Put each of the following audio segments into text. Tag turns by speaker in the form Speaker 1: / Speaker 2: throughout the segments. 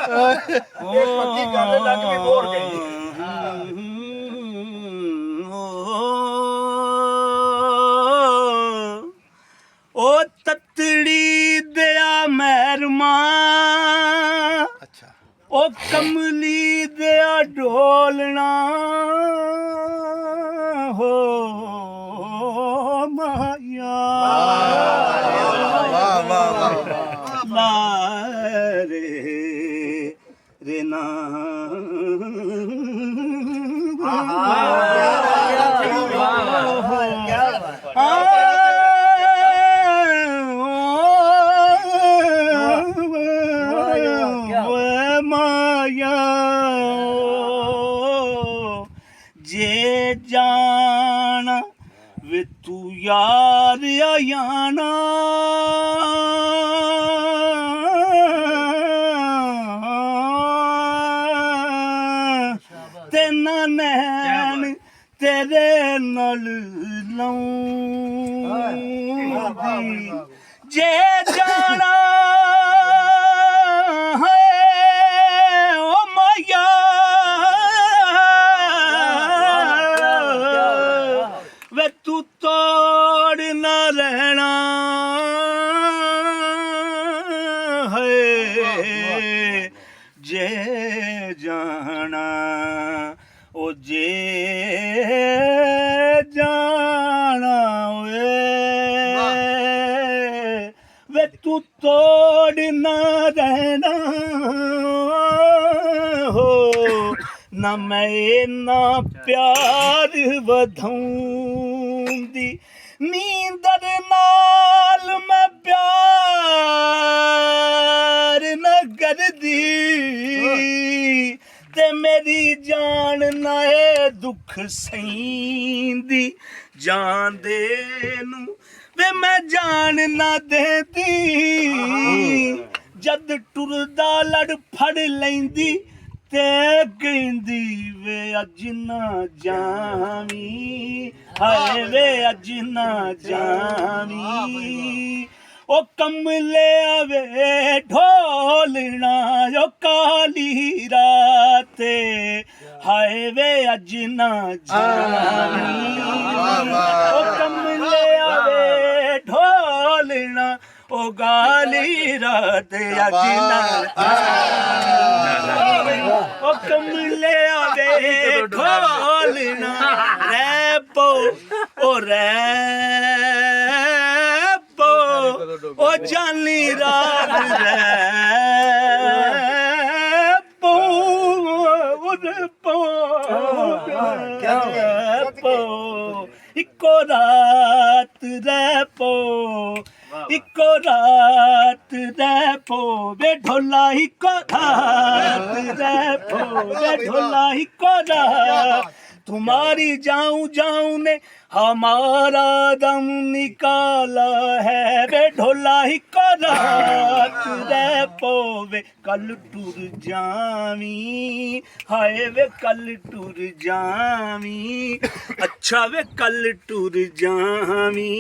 Speaker 1: पक्की गल लग भी मोड़ गई
Speaker 2: ओ ततड़ी दया महरमा
Speaker 3: अच्छा
Speaker 2: ओ कमली दया ढोलना हो माया
Speaker 3: वाह वाह वाह
Speaker 2: लारे रे ना माया जे जाना वे तू यार आयाना तेना नैन तेरे नल लाऊंदी जे जाना है ओ माया वे तू तोड़ न रहना है जे जाना ओ जे जाना वे तू तोड़ न रहना हो ना मैं ना प्यार वधाऊंदी नींदर नाल मैं प्यार न करदी ते मेरी जान ना ए दुख सहींदी जान दे नू वे मैं जान ना देती जद टुरदा लड़ फड़ लैंदी ते कहंदी वे अज ना जावी हाय वे अज ना जावी ओ कमले आवे ढोलना ओ काली राते हाय वे अज ना जावी ओ कमले आवे ढोलना ओ गाली राते अज ना ओ कमले आवे ढोलना रैपो ओ रैपो ओ जानी रात रैपो ओ रैपो रैपो इको रात रैपो इको रात रैपो वे ढोला इको रात रैपो वे ढोला इको रात तुम्हारी जाऊं जाऊं ने हमारा दम निकाला है वे ढोला इको रात रैपो वे कल टुर जावी हाय वे कल टुर जावी अच्छा वे कल टुर जावी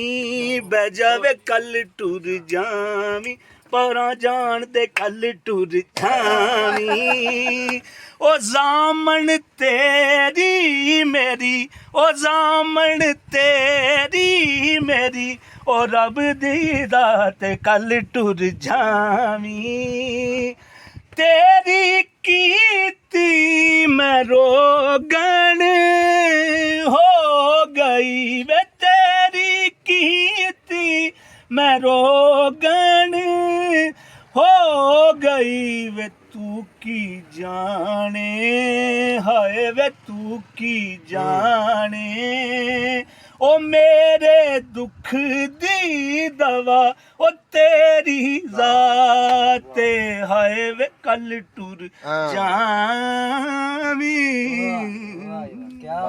Speaker 2: बैजा वे कल टुर जावी परा जान दे कल टुर जावी ओ जामन तेरी मेरी ओ जामन तेरी मेरी ओ रब दी दात कल टुर जावी तेरी कीती मैं रोगन हो गई वे तेरी कीती मैं रोगन हो गई वे तू की जाने हाय वे तू की जाने ओ मेरे दुख दी दवा ओ तेरी जाते हाय वे कल टुर जावी
Speaker 1: क्या